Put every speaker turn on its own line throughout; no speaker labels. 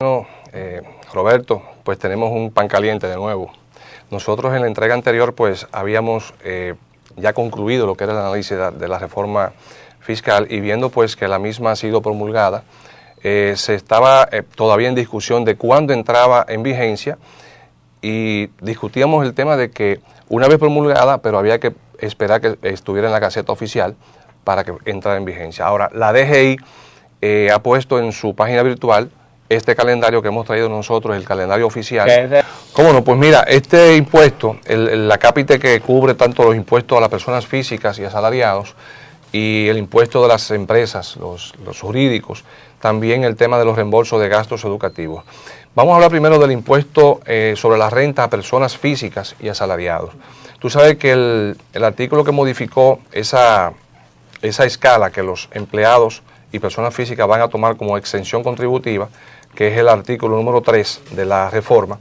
Bueno, Roberto, pues tenemos un pan caliente de nuevo. Nosotros en la entrega anterior pues habíamos ya concluido lo que era el análisis de la reforma fiscal y viendo pues que la misma ha sido promulgada, se estaba todavía en discusión de cuándo entraba en vigencia y discutíamos el tema de que una vez promulgada, pero había que esperar que estuviera en la Gaceta Oficial para que entrara en vigencia. Ahora, la DGI ha puesto en su página virtual este calendario que hemos traído nosotros, el calendario oficial. ¿Cómo no? Pues mira, este impuesto, la cápite que cubre tanto los impuestos a las personas físicas y asalariados y el impuesto de las empresas, los jurídicos, también el tema de los reembolsos de gastos educativos. Vamos a hablar primero del impuesto sobre la renta a personas físicas y asalariados. Tú sabes que el artículo que modificó esa escala que los empleados y personas físicas van a tomar como exención contributiva, que es el artículo número 3 de la reforma,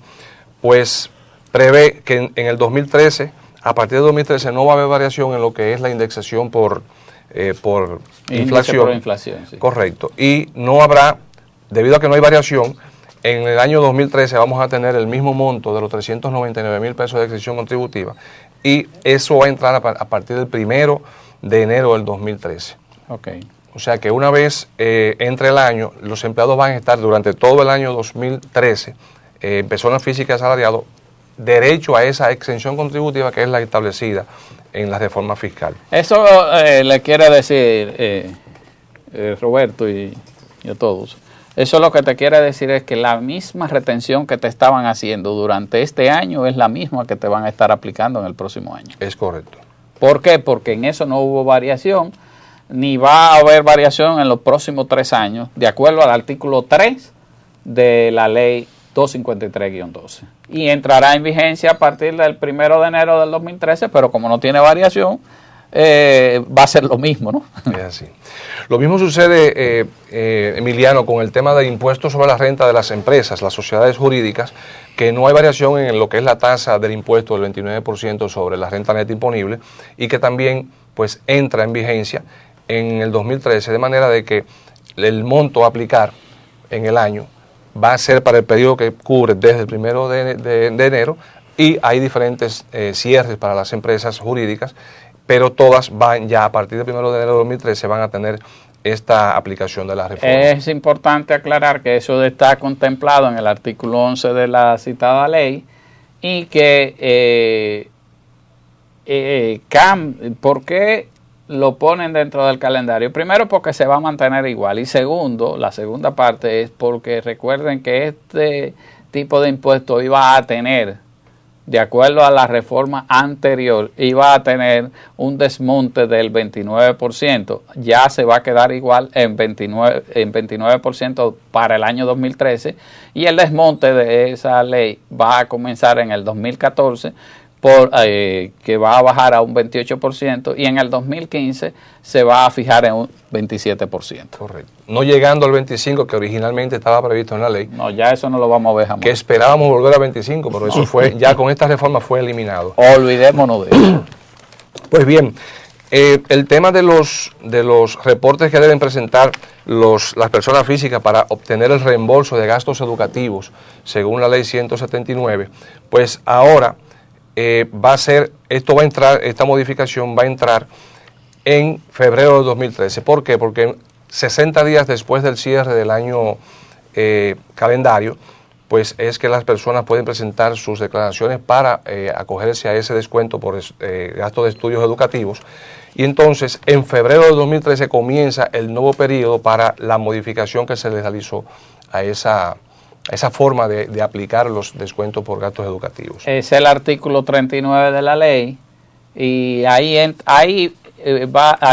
pues prevé que en el 2013, a partir de 2013 no va a haber variación en lo que es la indexación por inflación.
Por inflación, sí.
Correcto. Y no habrá, debido a que no hay variación, en el año 2013 vamos a tener el mismo monto de los 399,000 pesos de exención contributiva y eso va a entrar a partir del 1 de enero del 2013.
Ok.
O sea que una vez entre el año, los empleados van a estar durante todo el año 2013, personas físicas y asalariados, derecho a esa exención contributiva que es la establecida en la reforma fiscal.
Eso le quiere decir, Roberto y a todos, eso lo que te quiere decir es que la misma retención que te estaban haciendo durante este año es la misma que te van a estar aplicando en el próximo año.
Es correcto.
¿Por qué? Porque en eso no hubo variación, ni va a haber variación en los próximos 3 años, de acuerdo al artículo 3 de la ley 253-12. Y entrará en vigencia a partir del 1 de enero del 2013, pero como no tiene variación, va a ser lo mismo, ¿no?
Es así. Lo mismo sucede, Emiliano, con el tema del impuesto sobre la renta de las empresas, las sociedades jurídicas, que no hay variación en lo que es la tasa del impuesto del 29% sobre la renta neta imponible y que también pues entra en vigencia en el 2013, de manera de que el monto a aplicar en el año va a ser para el periodo que cubre desde el 1 de enero y hay diferentes cierres para las empresas jurídicas, pero todas van ya a partir del 1 de enero de 2013 van a tener esta aplicación de la reforma.
Es importante aclarar que eso está contemplado en el artículo 11 de la citada ley y que ¿por qué lo ponen dentro del calendario? Primero porque se va a mantener igual y segundo, la segunda parte es porque recuerden que este tipo de impuesto iba a tener, de acuerdo a la reforma anterior, iba a tener un desmonte del 29%, ya se va a quedar igual en 29% para el año 2013 y el desmonte de esa ley va a comenzar en el 2014 que va a bajar a un 28% y en el 2015 se va a fijar en un 27%.
Correcto. No llegando al 25% que originalmente estaba previsto en la ley.
No, ya eso no lo vamos a ver jamás.
Que esperábamos volver a 25%, pero eso fue, ya con esta reforma fue eliminado.
Olvidémonos de eso.
Pues bien, el tema de los reportes que deben presentar las personas físicas para obtener el reembolso de gastos educativos, según la ley 179, pues ahora esta modificación va a entrar en febrero de 2013. ¿Por qué? Porque 60 días después del cierre del año calendario, pues es que las personas pueden presentar sus declaraciones para acogerse a ese descuento por gastos de estudios educativos. Y entonces, en febrero de 2013 comienza el nuevo periodo para la modificación que se les realizó a esa forma de aplicar los descuentos por gastos educativos.
Es el artículo 39 de la ley y ahí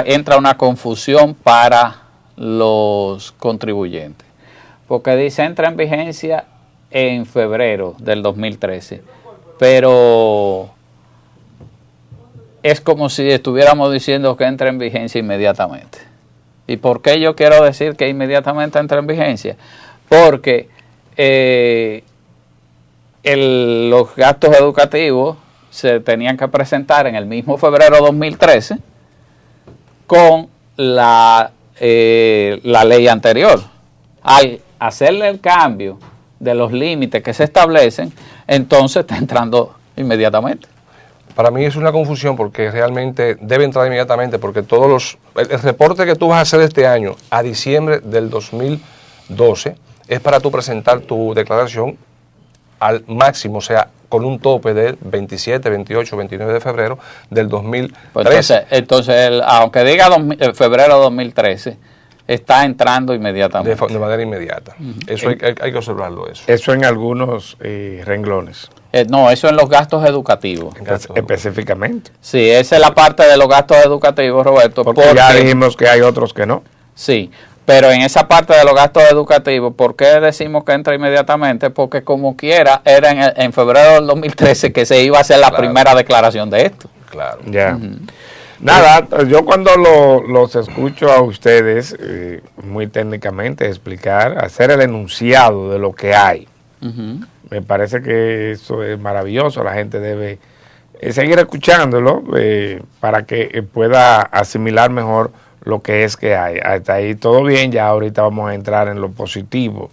entra una confusión para los contribuyentes, porque dice entra en vigencia en febrero del 2013, pero es como si estuviéramos diciendo que entra en vigencia inmediatamente. ¿Y por qué yo quiero decir que inmediatamente entra en vigencia? Porque los gastos educativos se tenían que presentar en el mismo febrero de 2013 con la ley anterior. Al hacerle el cambio de los límites que se establecen, entonces está entrando inmediatamente.
Para mí es una confusión porque realmente debe entrar inmediatamente porque el reporte que tú vas a hacer este año a diciembre del 2012 es para tú presentar tu declaración al máximo, o sea, con un tope del 27, 28, 29 de febrero del 2013.
Pues entonces aunque diga febrero de 2013, está entrando inmediatamente.
De manera inmediata. Eso hay que observarlo.
Eso en algunos renglones.
No, eso en los gastos educativos.
Específicamente.
Sí, esa es la parte de los gastos educativos, Roberto.
Porque ya dijimos que hay otros que no.
Sí, pero en esa parte de los gastos educativos, ¿por qué decimos que entra inmediatamente? Porque como quiera, era en febrero del 2013 que se iba a hacer la primera declaración de esto.
Claro.
Ya. Nada, yo cuando los escucho a ustedes, muy técnicamente, explicar, hacer el enunciado de lo que hay, me parece que eso es maravilloso. La gente debe seguir escuchándolo para que pueda asimilar mejor lo que es que hay. Hasta ahí todo bien, ya ahorita vamos a entrar en lo positivo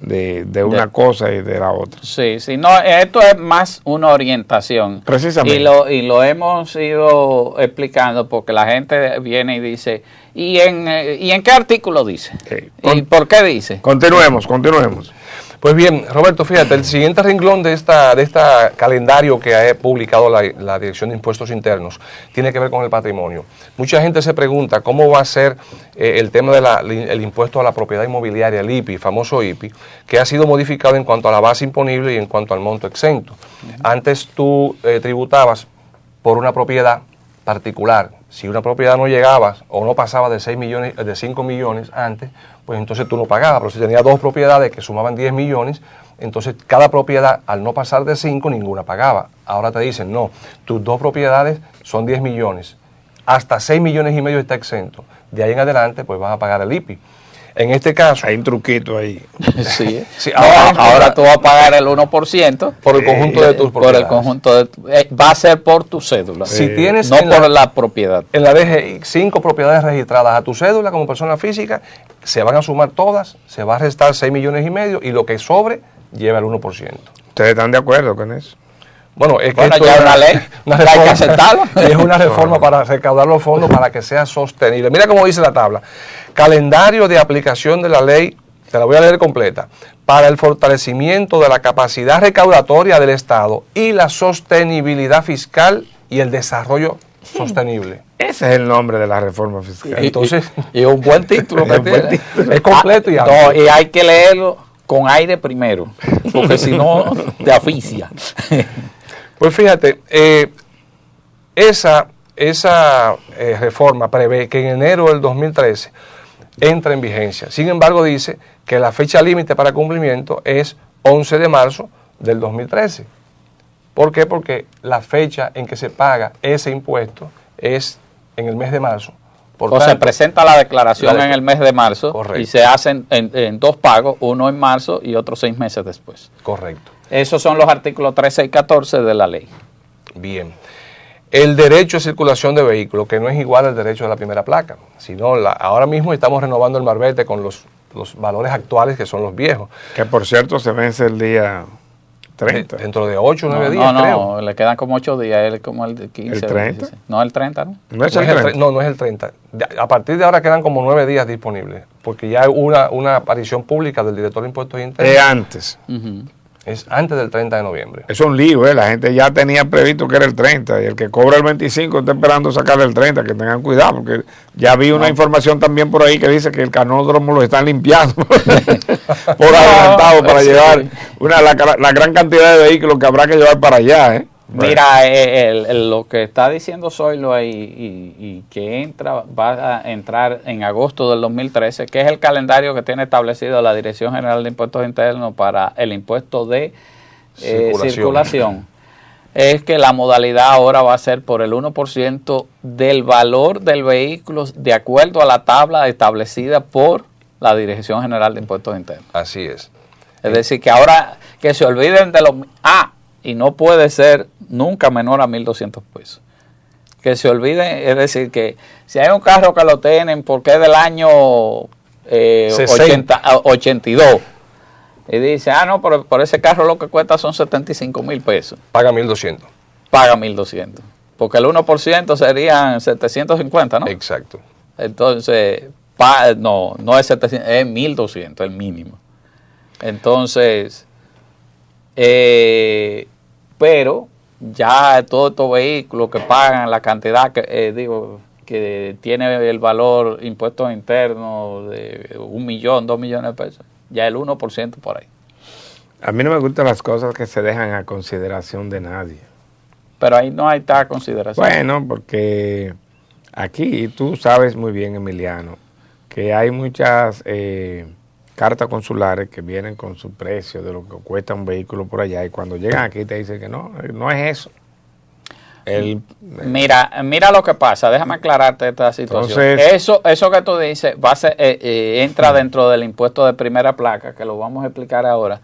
de una cosa y de la otra.
Sí, sí, no, esto es más una orientación.
Precisamente.
Y lo hemos ido explicando porque la gente viene y dice, ¿y en qué artículo dice?
Okay.
¿Y por qué dice?
Continuemos.
Pues bien, Roberto, fíjate, el siguiente renglón de esta calendario que ha publicado la Dirección de Impuestos Internos tiene que ver con el patrimonio. Mucha gente se pregunta cómo va a ser el tema del impuesto a la propiedad inmobiliaria, el IPI, famoso IPI, que ha sido modificado en cuanto a la base imponible y en cuanto al monto exento. Antes tú tributabas por una propiedad particular. Si una propiedad no llegaba o no pasaba de 6 millones, de 5 millones antes, pues entonces tú no pagabas. Pero si tenías dos propiedades que sumaban 10 millones, entonces cada propiedad, al no pasar de 5, ninguna pagaba. Ahora te dicen, no, tus dos propiedades son 10 millones. Hasta 6 millones y medio está exento. De ahí en adelante, pues vas a pagar el IPI. En este caso...
Hay un truquito ahí.
Sí.
Sí,
ahora tú vas a pagar el 1%
por el conjunto de tus propiedades.
Por el conjunto va a ser por tu cédula.
Si tienes
no por la propiedad.
En la DGI, 5 propiedades registradas a tu cédula como persona física, se van a sumar todas, se va a restar 6 millones y medio y lo que sobre lleva el 1%.
¿Ustedes están de acuerdo con eso?
Bueno, es que
Bueno,
esto
ya
es
una ley, hay que aceptarlo.
Es una reforma para recaudar los fondos para que sea sostenible. Mira cómo dice la tabla. Calendario de aplicación de la ley, te la voy a leer completa, para el fortalecimiento de la capacidad recaudatoria del Estado y la sostenibilidad fiscal y el desarrollo sostenible.
Ese es el nombre de la reforma fiscal.
Entonces,
y un buen título que tiene.
es completo y amplio.
No, y hay que leerlo con aire primero, porque si no te asfixia.
Pues fíjate, esa reforma prevé que en enero del 2013 entra en vigencia. Sin embargo, dice que la fecha límite para cumplimiento es 11 de marzo del 2013. ¿Por qué? Porque la fecha en que se paga ese impuesto es en el mes de marzo.
O se presenta la declaración en el mes de marzo. Correcto. Y se hacen en 2 pagos, uno en marzo y otro 6 meses después.
Correcto.
Esos son los artículos 13 y 14 de la ley.
Bien. El derecho de circulación de vehículos, que no es igual al derecho de la primera placa, sino ahora mismo estamos renovando el marbete con los valores actuales, que son los viejos.
Que por cierto se vence el día 30.
Dentro de 8 o 9 días, creo.
No, le quedan como 8 días, él como el 15.
¿El 30?
No, el 30, ¿no?
No es el 30.
No es el 30. A partir de ahora quedan como 9 días disponibles, porque ya hay una aparición pública del director de impuestos internos.
Antes.
Es antes del 30 de noviembre.
Es un lío, la gente ya tenía previsto que era el 30 y el que cobra el 25 está esperando sacarle el 30, que tengan cuidado, porque ya vi una información también por ahí que dice que el canódromo lo están limpiando por adelantado para llevar la gran cantidad de vehículos que habrá que llevar para allá.
Mira, lo que está diciendo Zoilo y que va a entrar en agosto del 2013, que es el calendario que tiene establecido la Dirección General de Impuestos Internos para el impuesto de circulación, es que la modalidad ahora va a ser por el 1% del valor del vehículo de acuerdo a la tabla establecida por la Dirección General de Impuestos Internos.
Así es.
Es decir, que ahora que se olviden de los... y no puede ser nunca menor a 1.200 pesos. Que se olviden, es decir, que si hay un carro que lo tienen porque es del año 82, y dice, no, por ese carro lo que cuesta son 75,000 pesos.
Paga 1.200.
Paga 1.200. Porque el 1% serían 750, ¿no?
Exacto.
Entonces, no es 700, es 1.200, el mínimo. Entonces, pero ya todos estos vehículos que pagan la cantidad que tiene el valor impuestos internos de 1 millón, 2 millones de pesos, ya el 1% por ahí.
A mí no me gustan las cosas que se dejan a consideración de nadie.
Pero ahí no hay tal consideración.
Bueno, porque aquí tú sabes muy bien, Emiliano, que hay muchas cartas consulares que vienen con su precio de lo que cuesta un vehículo por allá, y cuando llegan aquí te dicen que no es eso.
Mira lo que pasa, déjame aclararte esta situación. Entonces, eso que tú dices entra dentro del impuesto de primera placa, que lo vamos a explicar ahora,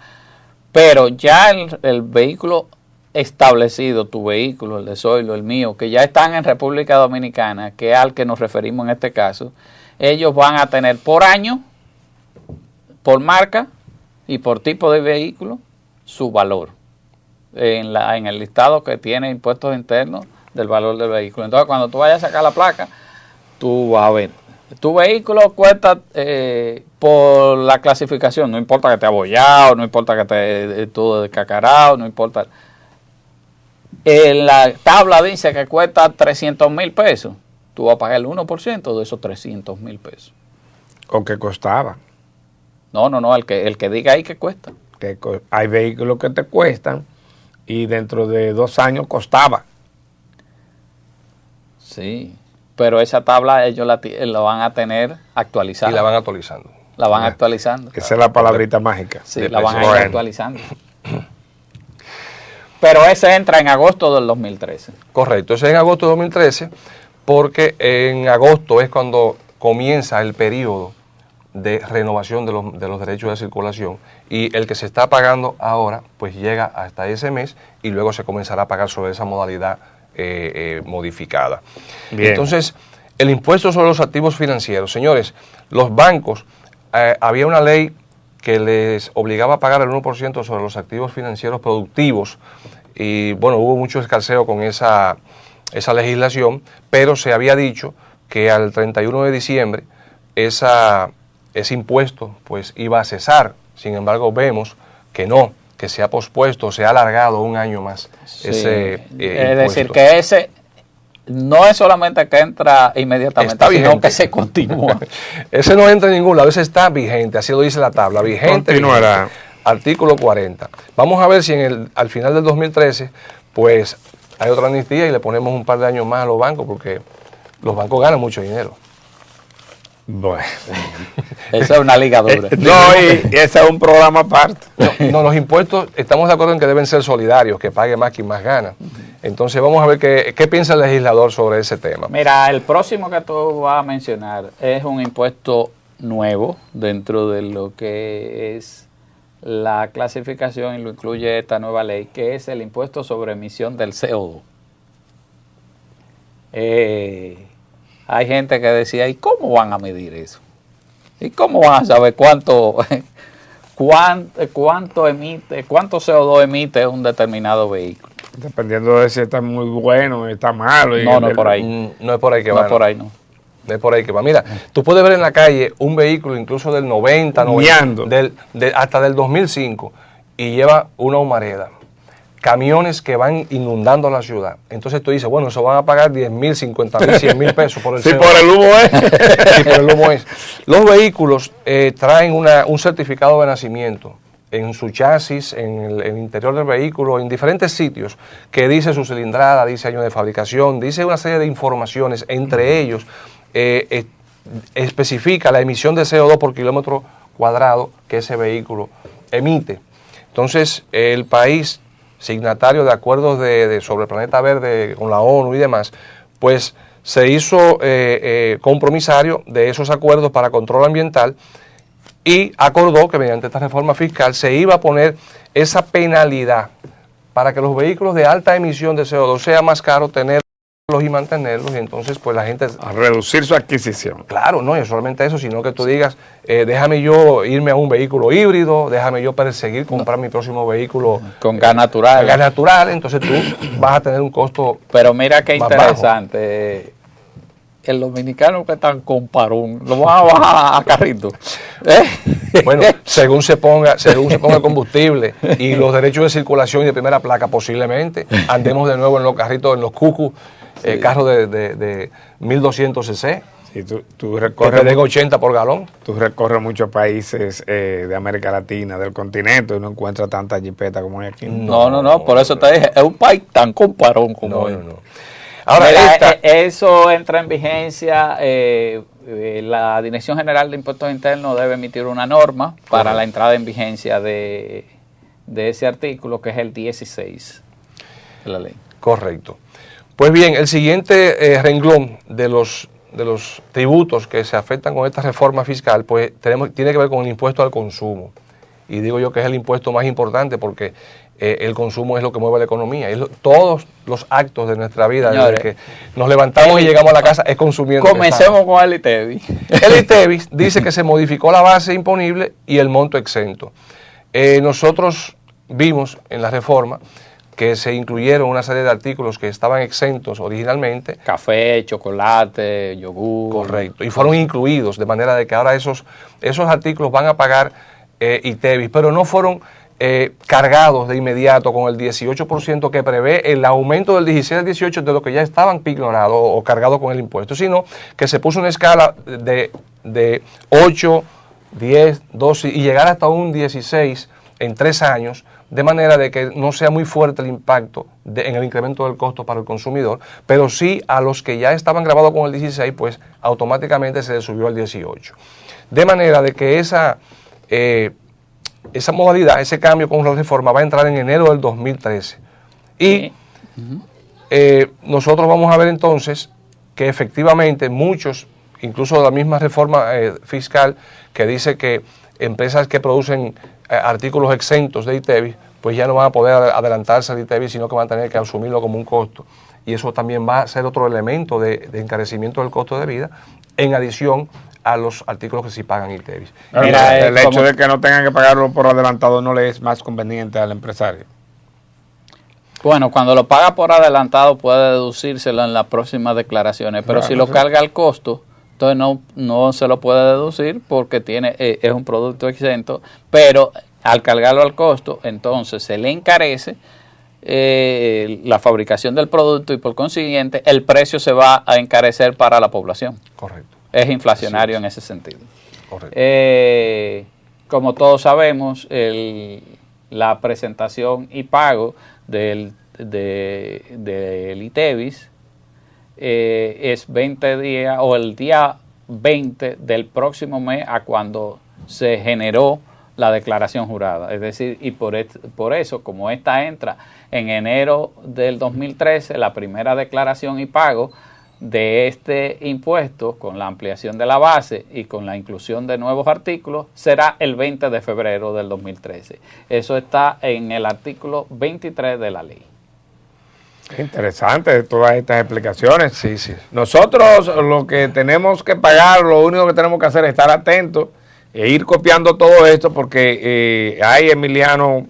pero ya el vehículo establecido, tu vehículo, el de Zoilo, el mío, que ya están en República Dominicana, que es al que nos referimos en este caso, ellos van a tener por año, por marca y por tipo de vehículo su valor en el listado que tiene impuestos internos del valor del vehículo. Entonces, cuando tú vayas a sacar la placa, tú vas a ver, tu vehículo cuesta por la clasificación, no importa que te abollado, no importa que te todo descacarado, no importa. La tabla dice que cuesta 300,000 pesos. Tú vas a pagar el 1% de esos 300,000 pesos.
¿O que costaba?
No, el que diga ahí que cuesta.
Hay vehículos que te cuestan y dentro de 2 años costaba.
Sí, pero esa tabla ellos la van a tener actualizada.
Y la van actualizando.
La van actualizando.
Esa es la palabrita mágica.
Sí, la van a ir actualizando. Pero ese entra en agosto del 2013.
Correcto, ese es en agosto de 2013, porque en agosto es cuando comienza el periodo de renovación de los derechos de circulación, y el que se está pagando ahora pues llega hasta ese mes y luego se comenzará a pagar sobre esa modalidad modificada. Bien. Entonces, el impuesto sobre los activos financieros, señores, los bancos, había una ley que les obligaba a pagar el 1% sobre los activos financieros productivos, y bueno, hubo mucho escarceo con esa legislación, pero se había dicho que al 31 de diciembre ese impuesto pues iba a cesar. Sin embargo, vemos que no, que se ha pospuesto, se ha alargado un año más ese
es decir, que ese no es solamente que entra inmediatamente, sino que se continúa.
Ese no entra en ningún lado, ese está vigente, así lo dice la tabla, vigente.
Continuará.
Artículo 40. Vamos a ver si al final del 2013, pues hay otra amnistía y le ponemos un par de años más a los bancos, porque los bancos ganan mucho dinero.
Bueno.
Esa es una liga dura.
Y ese es un programa aparte.
No, los impuestos, estamos de acuerdo en que deben ser solidarios, que pague más quien más gana. Entonces vamos a ver qué piensa el legislador sobre ese tema.
Mira, el próximo que tú vas a mencionar es un impuesto nuevo dentro de lo que es la clasificación, y lo incluye esta nueva ley, que es el impuesto sobre emisión del CO2. Hay gente que decía, ¿y cómo van a medir eso? ¿Y cómo van a saber cuánto CO2 emite un determinado vehículo?
Dependiendo de si está muy bueno, está malo.
No es por ahí.
No es por ahí que va.
No es por ahí, no.
No es por ahí que va. Mira, tú puedes ver en la calle un vehículo incluso del 90, hasta del 2005, y lleva una humareda. Camiones que van inundando la ciudad. Entonces tú dices, bueno, eso van a pagar 10,000, 50,000, 100,000 pesos por el CO2.
Por el humo es.
Sí, por el humo es. Los vehículos traen un certificado de nacimiento en su chasis, en el interior del vehículo, en diferentes sitios, que dice su cilindrada, dice año de fabricación, dice una serie de informaciones, entre ellos especifica la emisión de CO2 por kilómetro cuadrado que ese vehículo emite. Entonces, el país signatario de acuerdos sobre el planeta verde con la ONU y demás, pues se hizo compromisario de esos acuerdos para control ambiental, y acordó que mediante esta reforma fiscal se iba a poner esa penalidad para que los vehículos de alta emisión de CO2 sea más caro tener y mantenerlos, y entonces pues la gente...
A reducir su adquisición.
Claro, no es solamente eso, sino que tú digas, déjame yo irme a un vehículo híbrido, déjame yo perseguir comprar mi próximo vehículo
con gas natural.
Gas natural, entonces tú vas a tener un costo.
Pero mira qué
más
interesante.
bajo.
El dominicano que tan con parón, lo van a bajar a carrito.
Bueno, según se ponga el combustible y los derechos de circulación y de primera placa, posiblemente andemos de nuevo en los carritos, en los cucus, carros de 1200 cc.
Sí, tú recorres,
que te den 80 por galón.
Tú recorres muchos países de América Latina, del continente, y no encuentras tanta jipeta como hay aquí.
No, por eso te dije, es un país tan con parón como
no. Ahora,
mira, eso entra en vigencia, la Dirección General de Impuestos Internos debe emitir una norma para la entrada en vigencia de ese artículo, que es el 16 de la ley.
Correcto. Pues bien, el siguiente renglón de los tributos que se afectan con esta reforma fiscal, pues tiene que ver con el impuesto al consumo. Y digo yo que es el impuesto más importante porque el consumo es lo que mueve la economía. Todos los actos de nuestra vida, señores, desde que nos levantamos y llegamos a la casa, es consumiendo.
Comencemos con el ITEVIS.
El ITEVIS dice que se modificó la base imponible y el monto exento. Nosotros vimos en la reforma que se incluyeron una serie de artículos que estaban exentos originalmente.
Café, chocolate, yogur.
Correcto. Y fueron incluidos, de manera de que ahora esos artículos van a pagar ITEVIS, pero no fueron cargados de inmediato con el 18% que prevé el aumento del 16 al 18 de lo que ya estaban pignorados o cargados con el impuesto, sino que se puso una escala de 8, 10, 12 y llegar hasta un 16 en 3 años, de manera de que no sea muy fuerte el impacto en el incremento del costo para el consumidor, pero sí a los que ya estaban grabados con el 16, pues automáticamente se les subió al 18. De manera de que esa modalidad, ese cambio con la reforma va a entrar en enero del 2013. Y nosotros vamos a ver entonces que efectivamente muchos, incluso la misma reforma fiscal que dice que empresas que producen artículos exentos de ITEVIS, pues ya no van a poder adelantarse al ITEVIS, sino que van a tener que asumirlo como un costo. Y eso también va a ser otro elemento de encarecimiento del costo de vida, en adición a los artículos que sí pagan ITEVIS.
Mira, el hecho de que no tengan que pagarlo por adelantado no le es más conveniente al empresario.
Bueno, cuando lo paga por adelantado puede deducírselo en las próximas declaraciones, pero si lo carga al costo, entonces no se lo puede deducir porque es un producto exento, pero al cargarlo al costo, entonces se le encarece la fabricación del producto y por consiguiente el precio se va a encarecer para la población.
Correcto.
Es inflacionario en ese sentido.
Correcto.
Como todos sabemos, la presentación y pago del ITEVIS es 20 días o el día 20 del próximo mes a cuando se generó la declaración jurada. Es decir, y por eso, como esta entra en enero del 2013, la primera declaración y pago de este impuesto, con la ampliación de la base y con la inclusión de nuevos artículos, será el 20 de febrero del 2013. Eso está en el artículo 23 de la ley.
Interesante todas estas explicaciones.
Sí.
Nosotros lo que tenemos que pagar, lo único que tenemos que hacer es estar atentos e ir copiando todo esto porque ahí, Emiliano,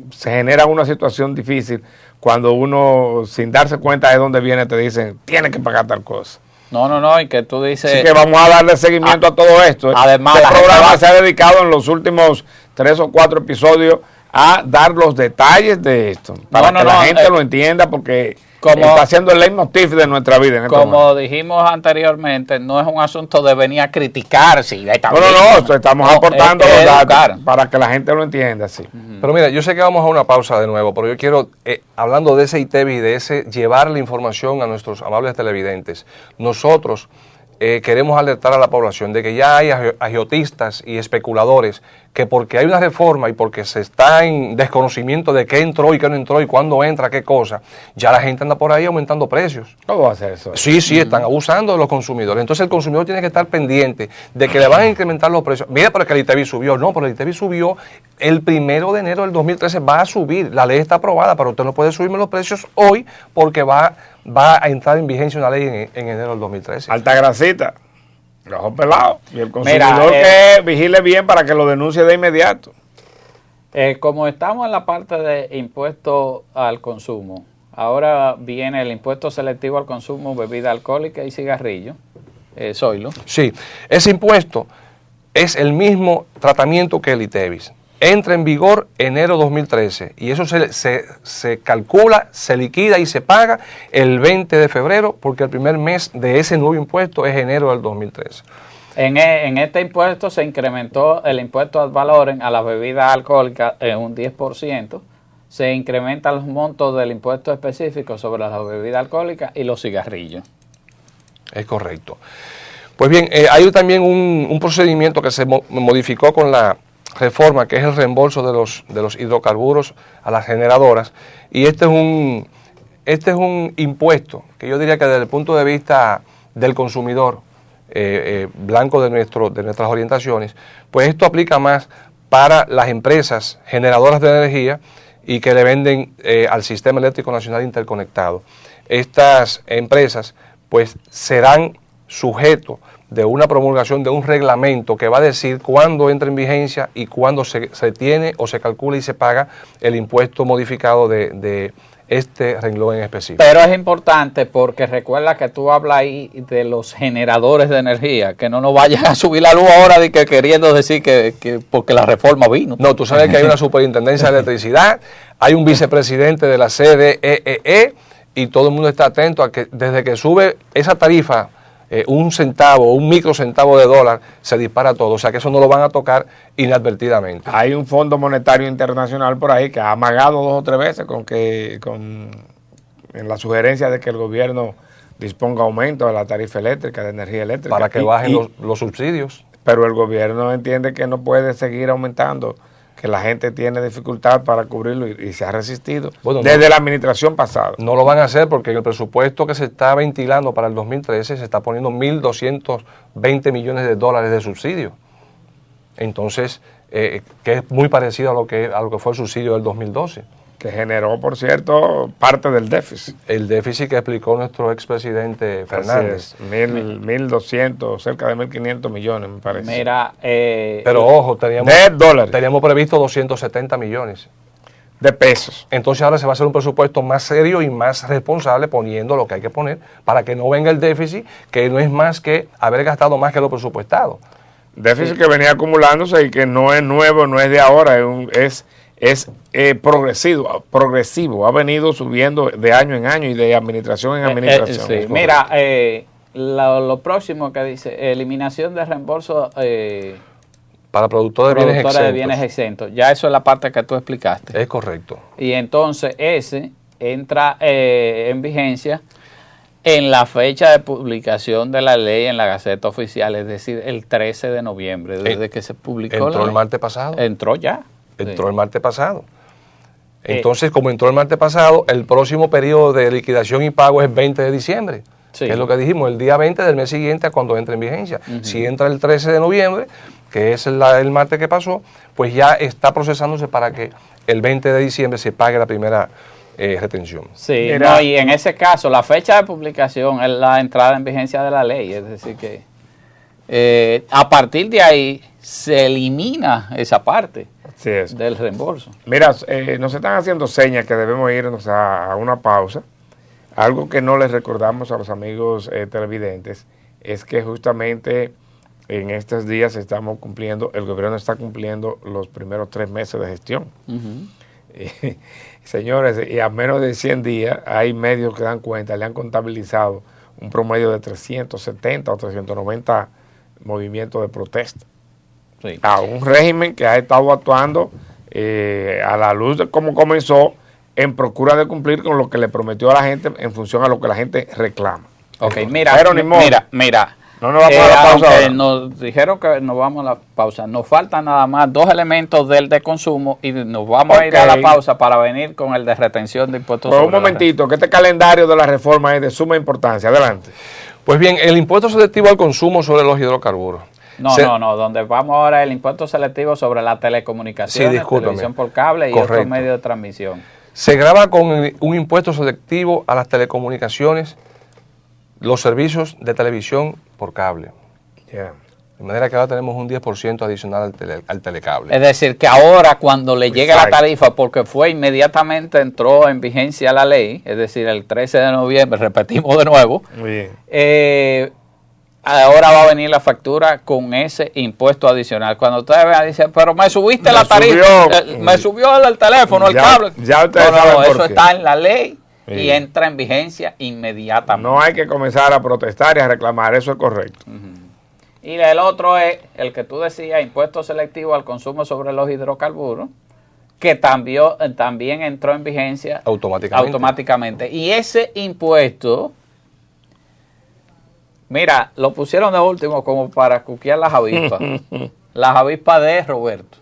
se genera una situación difícil cuando uno, sin darse cuenta de dónde viene, te dicen, tienes que pagar tal cosa.
No, y que tú dices...
Así que vamos a darle seguimiento a todo esto.
Además,
este programa se ha dedicado en los últimos 3 o 4 episodios a dar los detalles de esto, para que la gente lo entienda, porque está siendo el leitmotiv de nuestra vida. En
como dijimos anteriormente, no es un asunto de venir a criticar. Sí,
estamos aportando los datos para que la gente lo entienda. Sí.
Pero mira, yo sé que vamos a una pausa de nuevo, pero yo quiero, hablando de ese ITEVIS y de ese llevar la información a nuestros amables televidentes, nosotros queremos alertar a la población de que ya hay agiotistas y especuladores que porque hay una reforma y porque se está en desconocimiento de qué entró y qué no entró y cuándo entra qué cosa, ya la gente anda por ahí aumentando precios.
¿Cómo va a hacer eso?
Sí, están abusando de los consumidores. Entonces el consumidor tiene que estar pendiente de que le van a incrementar los precios. Mira, pero es que el ITEVIS subió. No, pero el ITEVIS subió el 1 de enero del 2013, va a subir. La ley está aprobada, pero usted no puede subirme los precios hoy porque va va a entrar en vigencia una ley en enero del 2013.
Alta grasita, ojo pelado. Y el consumidor que vigile bien para que lo denuncie de inmediato.
Como estamos en la parte de impuesto al consumo, ahora viene el impuesto selectivo al consumo, bebida alcohólica y cigarrillo. Zoilo.
Sí, ese impuesto es el mismo tratamiento que el ITEVIS. Entra en vigor enero 2013 y eso se calcula, se liquida y se paga el 20 de febrero porque el primer mes de ese nuevo impuesto es enero del 2013.
En este impuesto se incrementó el impuesto ad valorem a las bebidas alcohólicas en un 10%. Se incrementan los montos del impuesto específico sobre las bebidas alcohólicas y los cigarrillos. Es
correcto. Pues bien, hay también un procedimiento que se modificó con la reforma, que es el reembolso de los hidrocarburos a las generadoras. Y este es un impuesto que yo diría que desde el punto de vista del consumidor, blanco de nuestras orientaciones, pues esto aplica más para las empresas generadoras de energía y que le venden al Sistema Eléctrico Nacional Interconectado. Estas empresas pues serán sujetos de una promulgación de un reglamento que va a decir cuándo entra en vigencia y cuándo se tiene o se calcula y se paga el impuesto modificado de este renglón en específico.
Pero es importante porque recuerda que tú hablas ahí de los generadores de energía, que no nos vayan a subir la luz ahora de que queriendo decir que porque la reforma vino.
No, tú sabes que hay una superintendencia de electricidad, hay un vicepresidente de la CDEE y todo el mundo está atento a que desde que sube esa tarifa, un centavo, un microcentavo de dólar, se dispara todo. O sea que eso no lo van a tocar inadvertidamente.
Hay un Fondo Monetario Internacional por ahí que ha amagado 2 o 3 veces en la sugerencia de que el gobierno disponga aumento de la tarifa eléctrica, de energía eléctrica.
Para que bajen los subsidios.
Pero el gobierno entiende que no puede seguir aumentando, que la gente tiene dificultad para cubrirlo y se ha resistido desde la administración pasada.
No lo van a hacer porque en el presupuesto que se está ventilando para el 2013 se está poniendo 1.220 millones de dólares de subsidio. Entonces, que es muy parecido a lo que fue el subsidio del 2012.
Que generó, por cierto, parte del déficit.
El déficit que explicó nuestro expresidente Fernández.
1.200, cerca de 1.500 millones, me parece.
Mira,
pero ojo, teníamos previsto 270 millones
de pesos.
Entonces ahora se va a hacer un presupuesto más serio y más responsable poniendo lo que hay que poner para que no venga el déficit, que no es más que haber gastado más que lo presupuestado.
Déficit que venía acumulándose y que no es nuevo, no es de ahora, es progresivo, ha venido subiendo de año en año y de administración en administración.
Sí. Mira, lo próximo que dice, eliminación de reembolso
para productores de bienes exentos.
Ya eso es la parte que tú explicaste.
Es correcto.
Y entonces ese entra en vigencia en la fecha de publicación de la ley en la Gaceta Oficial, es decir, el 13 de noviembre, desde que se publicó.
¿Entró el martes pasado?
Entró ya.
Entró el martes pasado. Entonces, como entró el martes pasado, el próximo periodo de liquidación y pago es 20 de diciembre. Sí. Que es lo que dijimos, el día 20 del mes siguiente a cuando entre en vigencia. Si entra el 13 de noviembre, que es el martes que pasó, pues ya está procesándose para que el 20 de diciembre se pague la primera retención.
Sí, no, y en ese caso, la fecha de publicación es la entrada en vigencia de la ley, es decir que a partir de ahí se elimina esa parte del reembolso.
Mira, nos están haciendo señas que debemos irnos a una pausa. Algo que no les recordamos a los amigos televidentes es que justamente en estos días estamos cumpliendo, el gobierno está cumpliendo los primeros 3 meses de gestión. Señores, y a menos de 100 días hay medios que dan cuenta, le han contabilizado un promedio de 370 o 390 movimientos de protesta. Sí. A un régimen que ha estado actuando a la luz de cómo comenzó, en procura de cumplir con lo que le prometió a la gente en función a lo que la gente reclama.
Ok, mira,
no nos vamos a la pausa.
Nos dijeron que nos vamos a la pausa. Nos faltan nada más 2 elementos del de consumo y nos vamos a ir a la pausa para venir con el de retención de impuestos.
Por un momentito, que este calendario de la reforma es de suma importancia. Adelante.
Pues bien, el impuesto selectivo al consumo sobre los hidrocarburos.
No, donde vamos ahora el impuesto selectivo sobre las telecomunicaciones, televisión por cable y otros medios de transmisión.
Se grava con un impuesto selectivo a las telecomunicaciones, los servicios de televisión por cable.
Yeah.
De manera que ahora tenemos un 10% adicional al telecable.
Es decir, que ahora cuando le llegue la
Exacto.
tarifa, porque fue inmediatamente entró en vigencia la ley, es decir, el 13 de noviembre, repetimos de nuevo,
Muy bien.
ahora va a venir la factura con ese impuesto adicional. Cuando ustedes vean, dicen, pero me subiste
Me
la tarifa,
subió.
me subió el teléfono, el
Ya-
cable.
ya ustedes
no,
saben por
eso
qué.
está en la ley
Sí.
y entra en vigencia inmediatamente.
No hay que comenzar a protestar y a reclamar, eso es correcto.
Y el otro es el que tú decías, impuesto selectivo al consumo sobre los hidrocarburos, que también entró en vigencia automáticamente. Y ese impuesto, mira, lo pusieron de último como para cuquear las avispas. Las avispas de Roberto.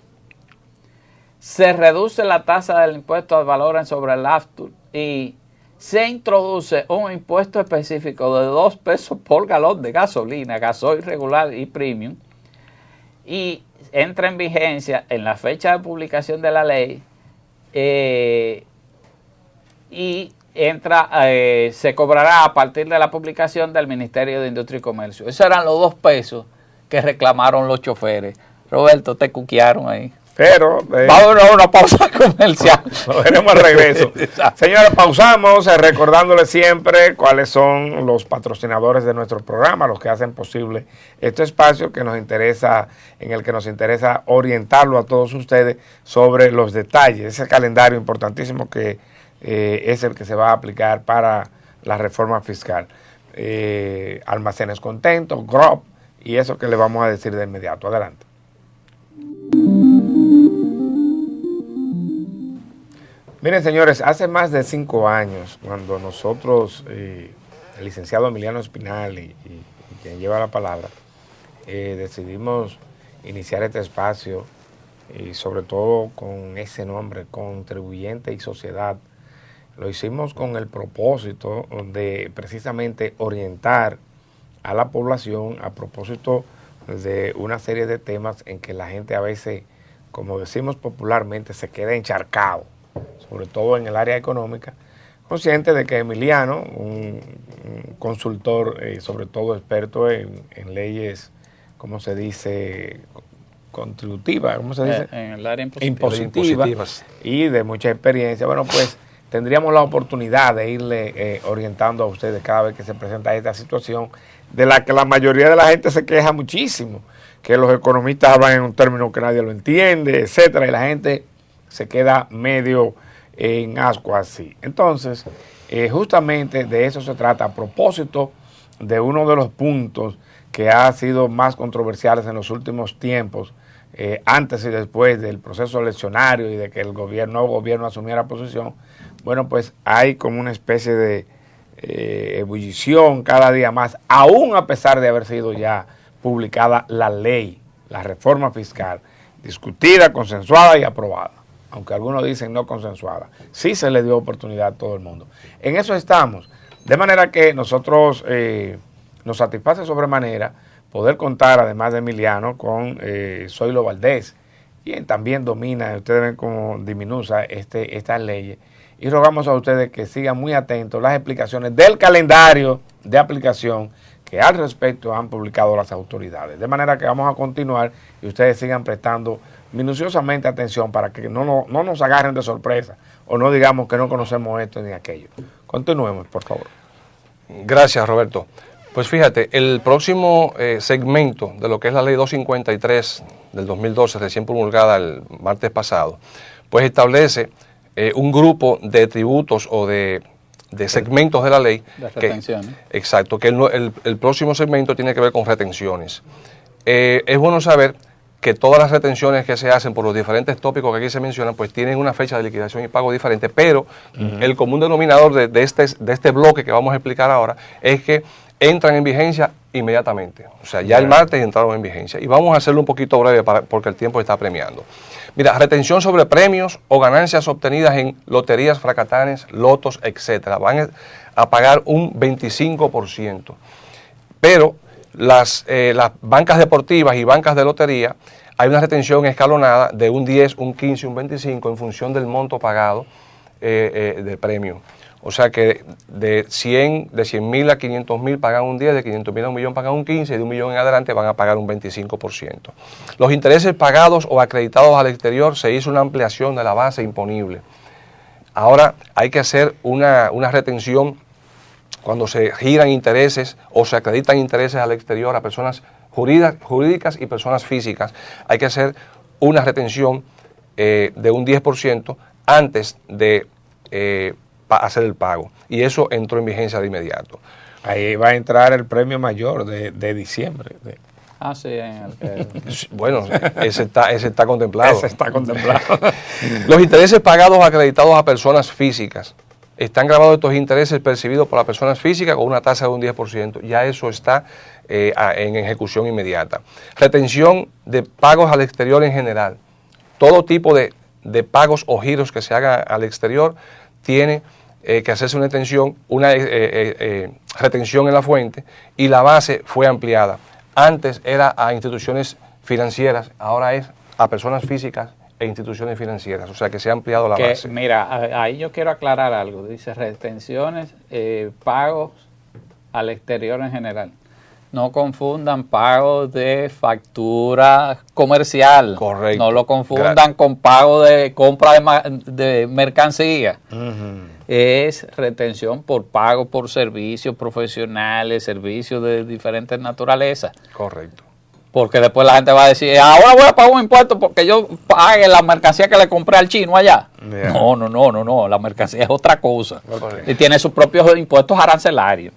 Se reduce la tasa del impuesto al valor sobre el laptop y se introduce un impuesto específico de 2 pesos por galón de gasolina, gasoil regular y premium, y entra en vigencia en la fecha de publicación de la ley y se cobrará a partir de la publicación del Ministerio de Industria y Comercio. Esos eran los 2 pesos que reclamaron los choferes. Roberto, te cuquearon ahí.
Pero
Vamos a una pausa comercial.
nos veremos al regreso. Señores, pausamos recordándoles siempre cuáles son los patrocinadores de nuestro programa, los que hacen posible este espacio que nos interesa, en el que nos interesa orientarlo a todos ustedes sobre los detalles, ese calendario importantísimo que es el que se va a aplicar para la reforma fiscal. Almacenes Contentos, GROP y eso que le vamos a decir de inmediato. Adelante. Miren, señores, hace más de 5 años, cuando nosotros, el licenciado Emiliano Espinal y quien lleva la palabra, decidimos iniciar este espacio y sobre todo con ese nombre, Contribuyente y Sociedad, lo hicimos con el propósito de precisamente orientar a la población a propósito de una serie de temas en que la gente a veces, como decimos popularmente, se queda encharcado, sobre todo en el área económica, consciente de que Emiliano, un consultor, sobre todo experto en leyes, ¿cómo se dice?, contributivas, ¿cómo se dice?
En el área
Impositivas y de mucha experiencia. Bueno, pues tendríamos la oportunidad de irle orientando a ustedes cada vez que se presenta esta situación, de la que la mayoría de la gente se queja muchísimo, que los economistas hablan en un término que nadie lo entiende, etcétera, y la gente se queda medio en asco así. Entonces, justamente de eso se trata, a propósito de uno de los puntos que ha sido más controversiales en los últimos tiempos, antes y después del proceso eleccionario y de que el nuevo gobierno asumiera posición. Bueno, pues hay como una especie de ebullición cada día más, aún a pesar de haber sido ya publicada la ley, la reforma fiscal, discutida, consensuada y aprobada. Aunque algunos dicen no consensuada, sí se le dio oportunidad a todo el mundo. En eso estamos, de manera que nosotros nos satisface sobremanera poder contar, además de Emiliano, con Zoilo Valdés, quien también domina, ustedes ven cómo diminuta estas leyes, y rogamos a ustedes que sigan muy atentos las explicaciones del calendario de aplicación que al respecto han publicado las autoridades. De manera que vamos a continuar y ustedes sigan prestando minuciosamente atención para que no nos agarren de sorpresa o no digamos que no conocemos esto ni aquello. Continuemos, por favor.
Gracias, Roberto. Pues fíjate, el próximo segmento de lo que es la ley 253 del 2012, recién promulgada el martes pasado, pues establece un grupo de tributos o de segmentos de la ley.
De retenciones.
Exacto, que el próximo segmento tiene que ver con retenciones. Es bueno saber que todas las retenciones que se hacen por los diferentes tópicos que aquí se mencionan, pues tienen una fecha de liquidación y pago diferente, pero el común denominador de este bloque que vamos a explicar ahora es que entran en vigencia inmediatamente. O sea, ya el martes entraron en vigencia. Y vamos a hacerlo un poquito breve porque el tiempo está premiando. Mira, retención sobre premios o ganancias obtenidas en loterías, fracatanes, lotos, etcétera. Van a pagar un 25%. Pero las bancas deportivas y bancas de lotería, hay una retención escalonada de un 10, un 15, un 25 en función del monto pagado de premio. O sea que de 100.000 a 500.000 pagan un 10, de 500.000 a 1.000.000 pagan un 15, y de 1.000.000 en adelante van a pagar un 25%. Los intereses pagados o acreditados al exterior, se hizo una ampliación de la base imponible. Ahora hay que hacer una retención cuando se giran intereses o se acreditan intereses al exterior a personas jurídicas y personas físicas. Hay que hacer una retención de un 10% antes de hacer el pago. Y eso entró en vigencia de inmediato.
Ahí va a entrar el premio mayor de diciembre.
Sí.
Bueno, ese está contemplado.
Ese está contemplado.
Los intereses pagados o acreditados a personas físicas. Están grabados estos intereses percibidos por las personas físicas con una tasa de un 10%. Ya eso está en ejecución inmediata. Retención de pagos al exterior en general. Todo tipo de pagos o giros que se hagan al exterior tiene que hacerse una retención en la fuente, y la base fue ampliada. Antes era a instituciones financieras, ahora es a personas físicas e instituciones financieras, o sea que se ha ampliado la base.
Mira, ahí yo quiero aclarar algo. Dice retenciones, pagos al exterior en general. No confundan pagos de factura comercial.
Correcto.
No lo confundan con pago de compra de mercancía. Es retención por pago por servicios profesionales, servicios de diferentes naturalezas.
Correcto.
Porque después la gente va a decir, ahora voy a pagar un impuesto porque yo pague la mercancía que le compré al chino allá. Yeah. No, la mercancía es otra cosa. Correcto. Y tiene sus propios impuestos arancelarios.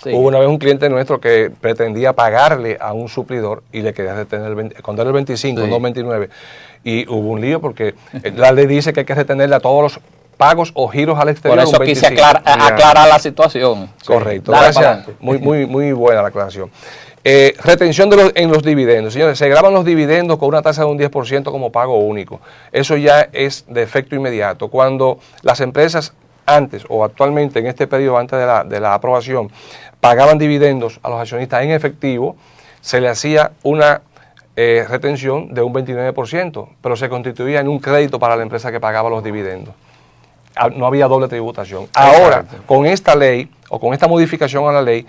Sí.
Hubo una vez un cliente nuestro que pretendía pagarle a un suplidor y le quería retener cuando era el 25, no 29. Y hubo un lío porque la ley dice que hay que retenerle a todos los pagos o giros al exterior.
Por eso quise aclarar la situación.
Correcto, gracias. Muy buena la aclaración. Retención en los dividendos. Señores, se graban los dividendos con una tasa de un 10% como pago único. Eso ya es de efecto inmediato. Cuando las empresas antes o actualmente en este periodo antes de la aprobación pagaban dividendos a los accionistas en efectivo, se le hacía una retención de un 29%, pero se constituía en un crédito para la empresa que pagaba los dividendos. No había doble tributación. Ahora, con esta ley o con esta modificación a la ley,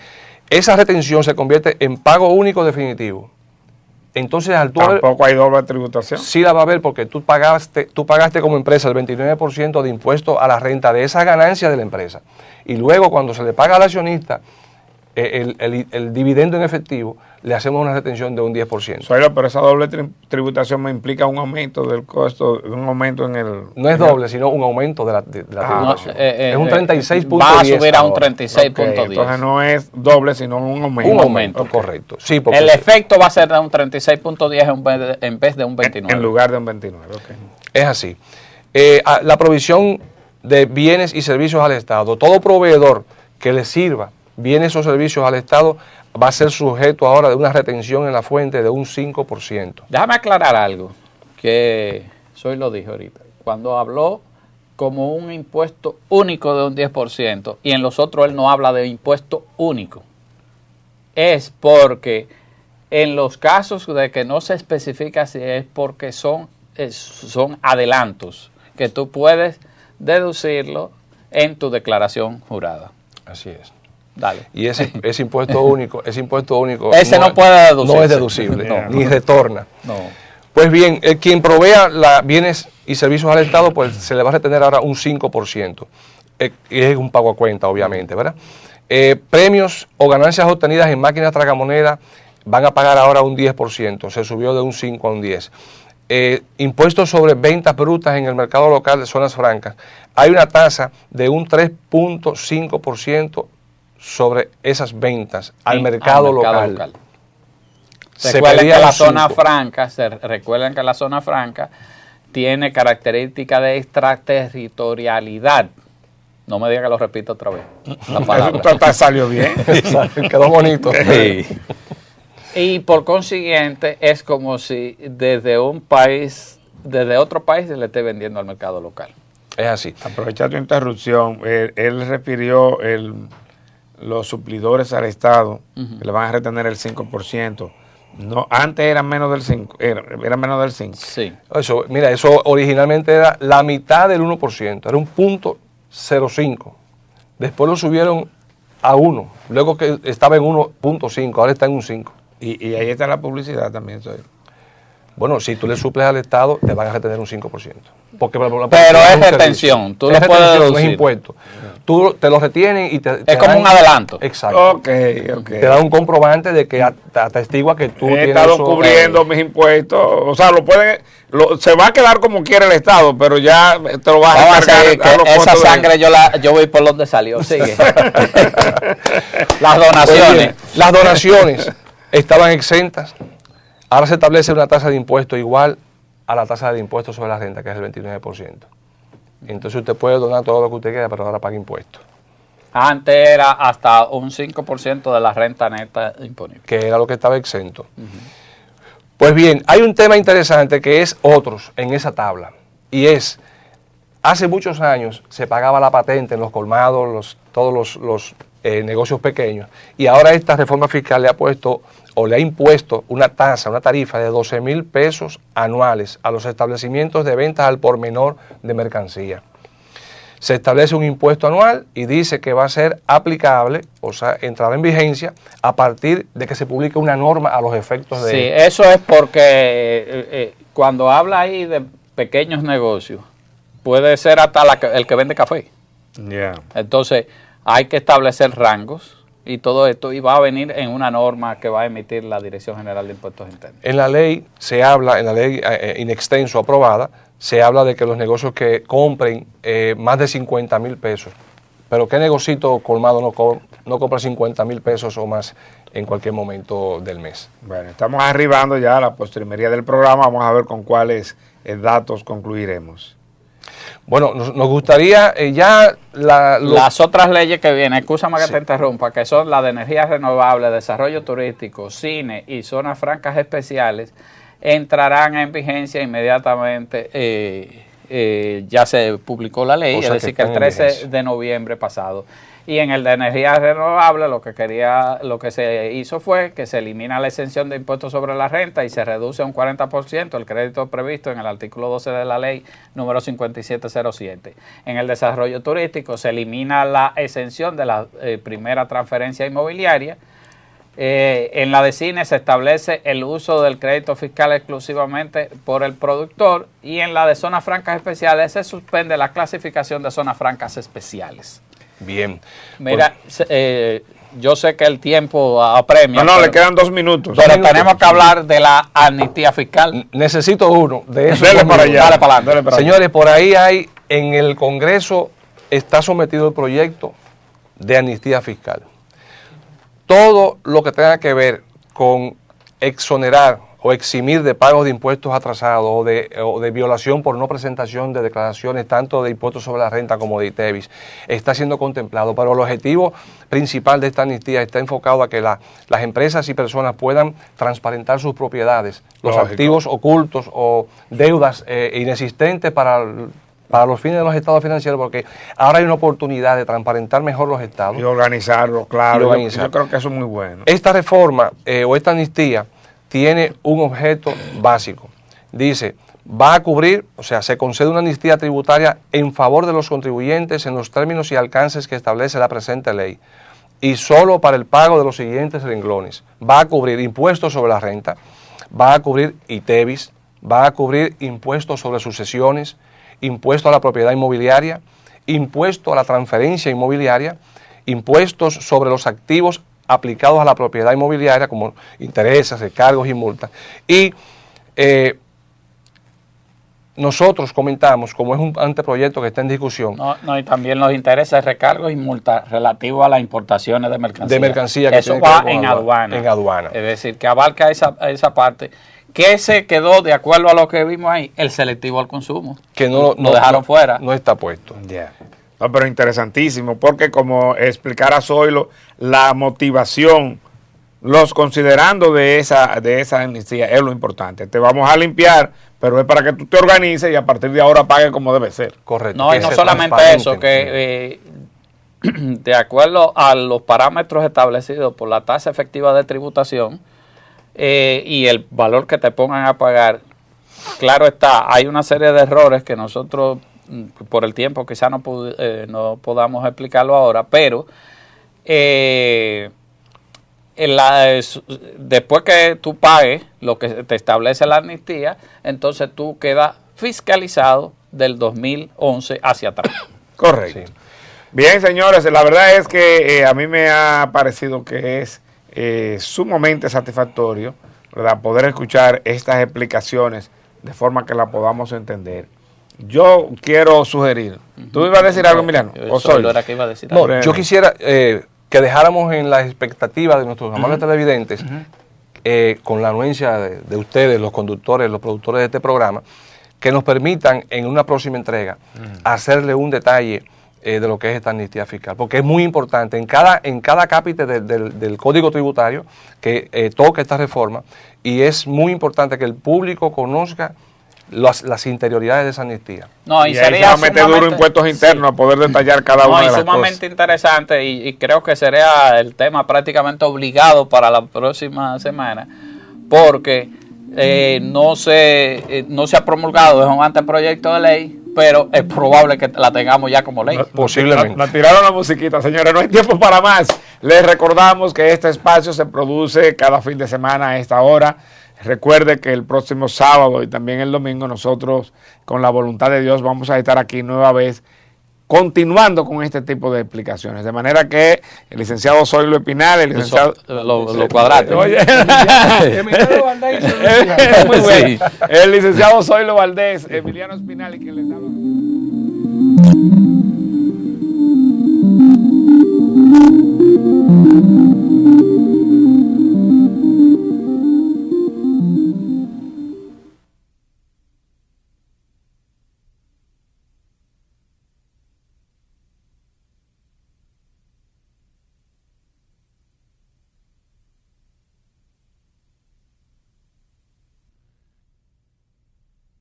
esa retención se convierte en pago único definitivo. Entonces,
¿tampoco hay doble tributación?
Sí la va a haber, porque tú pagaste como empresa el 29% de impuesto a la renta de esa ganancia de la empresa. Y luego, cuando se le paga al accionista el dividendo en efectivo, le hacemos una retención de un 10%.
Pero esa doble tributación me implica un aumento del costo, un aumento en el...
No es doble, sino un aumento de la tributación. Es un 36.10.
Va a subir a un 36.10.
Okay, entonces no es doble, sino un aumento.
Un aumento, correcto. Sí,
el efecto va a ser de un 36.10 en vez de un 29.
En lugar de un 29, ok.
Es así. La provisión de bienes y servicios al Estado. Todo proveedor que le sirva bienes o servicios al Estado va a ser sujeto ahora de una retención en la fuente de un 5%.
Déjame aclarar algo, que Soy lo dijo ahorita. Cuando habló como un impuesto único de un 10%, y en los otros él no habla de impuesto único, es porque en los casos de que no se especifica si es porque son adelantos, que tú puedes deducirlo en tu declaración jurada.
Así es.
Dale.
Y ese impuesto único,
ese no puede deducirse.
No es deducible, ni retorna.
No.
Pues bien, quien provea bienes y servicios al Estado, pues se le va a retener ahora un 5%. Y es un pago a cuenta, obviamente, ¿verdad? Premios o ganancias obtenidas en máquinas tragamonedas van a pagar ahora un 10%. Se subió de un 5 a un 10. Impuestos sobre ventas brutas en el mercado local de zonas francas. Hay una tasa de un 3.5% sobre esas ventas al mercado local.
Recuerden que la zona franca tiene característica de extraterritorialidad. No me diga que lo repito otra vez. La palabra.
Salió bien.
Quedó bonito.
Sí. Y por consiguiente es como si desde otro país se le esté vendiendo al mercado local.
Es así.
Aprovechar tu interrupción, él refirió los suplidores al Estado, que le van a retener el 5%, No, antes era menos del 5. Era menos del 5.
Sí.
Eso, mira, eso originalmente era la mitad del 1%, era un punto 0,5. Después lo subieron a 1, luego que estaba en 1.5, ahora está en un 5.
Y ahí está la publicidad también, Zoilo.
Bueno, si tú le suples al Estado, te van a retener un 5%. Porque
pero es retención, tú lo puedes deducir.
No es impuesto. Tú te lo retienen y te
como
dan
un adelanto.
Exacto.
Ok.
Te dan un comprobante de que atestigua que tú
He
tienes
estado cubriendo mis impuestos. O sea, se va a quedar como quiere el Estado, pero ya te lo vas a
hacer
cargar.
Esa sangre yo voy por donde salió. Sigue. Las donaciones.
Pues bien, las donaciones estaban exentas. Ahora se establece una tasa de impuesto igual a la tasa de impuesto sobre la renta, que es el 29%. Entonces usted puede donar todo lo que usted quiera, pero ahora paga impuestos.
Antes era hasta un 5% de la renta neta imponible.
Que era lo que estaba exento. Pues bien, hay un tema interesante que es otros en esa tabla. Y es, hace muchos años se pagaba la patente en los colmados, todos los negocios pequeños. Y ahora esta reforma fiscal le ha puesto o le ha impuesto una tarifa de 12,000 pesos anuales a los establecimientos de ventas al por menor de mercancía. Se establece un impuesto anual y dice que va a ser aplicable, o sea, entrará en vigencia a partir de que se publique una norma a los efectos de...
Sí, eso es porque cuando habla ahí de pequeños negocios, puede ser hasta el que vende café.
Yeah.
Entonces, hay que establecer rangos y todo esto, y va a venir en una norma que va a emitir la Dirección General de Impuestos Internos.
En la ley se habla, en la ley in extenso aprobada, se habla de que los negocios que compren más de 50,000 pesos, pero ¿qué negocito colmado no compra 50,000 pesos o más en cualquier momento del mes?
Bueno, estamos arribando ya a la postrimería del programa, vamos a ver con cuáles datos concluiremos.
Bueno, nos gustaría
las otras leyes que vienen, escúchame que te interrumpa, que son la de energías renovables, desarrollo turístico, cine y zonas francas especiales, entrarán en vigencia inmediatamente. Ya se publicó la ley, es decir, que el 13 de noviembre pasado. Y en el de energías renovables lo que se hizo fue que se elimina la exención de impuestos sobre la renta y se reduce a un 40% el crédito previsto en el artículo 12 de la ley número 5707. En el desarrollo turístico se elimina la exención de la primera transferencia inmobiliaria. En la de cine se establece el uso del crédito fiscal exclusivamente por el productor, y en la de zonas francas especiales se suspende la clasificación de zonas francas especiales.
Bien.
Mira, yo sé que el tiempo apremia.
No, le quedan 2 minutos.
Pero tenemos que hablar de la amnistía fiscal.
Necesito uno de esos.
Dale para allá.
Dale para adelante.
Señores, por ahí en el Congreso está sometido el proyecto de amnistía fiscal. Todo lo que tenga que ver con exonerar o eximir de pagos de impuestos atrasados o de violación por no presentación de declaraciones tanto de impuestos sobre la renta como de ITEVIS está siendo contemplado, pero el objetivo principal de esta amnistía está enfocado a que las empresas y personas puedan transparentar sus propiedades, los activos ocultos o deudas inexistentes para los fines de los estados financieros, porque ahora hay una oportunidad de transparentar mejor los estados.
Y organizarlos, claro. Yo creo que eso es muy bueno.
Esta reforma o esta amnistía tiene un objeto básico. Dice, va a cubrir, o sea, se concede una amnistía tributaria en favor de los contribuyentes en los términos y alcances que establece la presente ley, y solo para el pago de los siguientes renglones. Va a cubrir impuestos sobre la renta, va a cubrir ITEVIS, va a cubrir impuestos sobre sucesiones, impuesto a la propiedad inmobiliaria, impuesto a la transferencia inmobiliaria, impuestos sobre los activos aplicados a la propiedad inmobiliaria como intereses, recargos y multas. Y nosotros comentamos, como es un anteproyecto que está en discusión.
No, y también los intereses, recargos y multas relativos a las importaciones de mercancía.
De mercancía.
Eso va en aduana.
En aduana.
Es decir, que abarca esa parte. ¿Qué se quedó, de acuerdo a lo que vimos ahí? El selectivo al consumo. Que no dejaron fuera.
No está puesto.
Yeah. No, pero interesantísimo, porque como explicara Zoilo, la motivación, los considerando de esa amnistía es lo importante. Te vamos a limpiar, pero es para que tú te organices y a partir de ahora pagues como debe ser.
Correcto.
No, y no solamente eso, que de acuerdo a los parámetros establecidos por la tasa efectiva de tributación, y el valor que te pongan a pagar, claro está, hay una serie de errores que nosotros, por el tiempo, quizá no podamos explicarlo ahora, pero después que tú pagues lo que te establece la amnistía, entonces tú quedas fiscalizado del 2011 hacia atrás.
Correcto.
Sí.
Bien, señores, la verdad es que a mí me ha parecido que es sumamente satisfactorio, ¿verdad?, poder escuchar estas explicaciones de forma que la podamos entender. Yo quiero sugerir, ¿tú ibas a decir algo, Emiliano?
¿O solo era que iba a decir algo?
No, yo quisiera que dejáramos en la expectativa de nuestros amables televidentes, con la anuencia de ustedes, los conductores, los productores de este programa, que nos permitan en una próxima entrega hacerle un detalle de lo que es esta amnistía fiscal, porque es muy importante en cada cápite del Código Tributario que toque esta reforma, y es muy importante que el público conozca las interioridades de esa amnistía.
No, y
ahí se
sería
va a meter duro impuestos internos, a poder detallar cada una de las cosas.
Sumamente interesante, y creo que sería el tema prácticamente obligado para la próxima semana, porque no se ha promulgado, es un anteproyecto de ley, pero es probable que la tengamos ya como ley.
Posiblemente.
Nos tiraron la musiquita, señores, no hay tiempo para más. Les recordamos que este espacio se produce cada fin de semana a esta hora. Recuerde que el próximo sábado y también el domingo nosotros, con la voluntad de Dios, vamos a estar aquí nueva vez, continuando con este tipo de explicaciones. De manera que el licenciado Zoilo Espinal, el licenciado...
Lo cuadrate.
Oye, muy bueno. El licenciado Zoilo Valdés, Emiliano Espinal y quien les habla.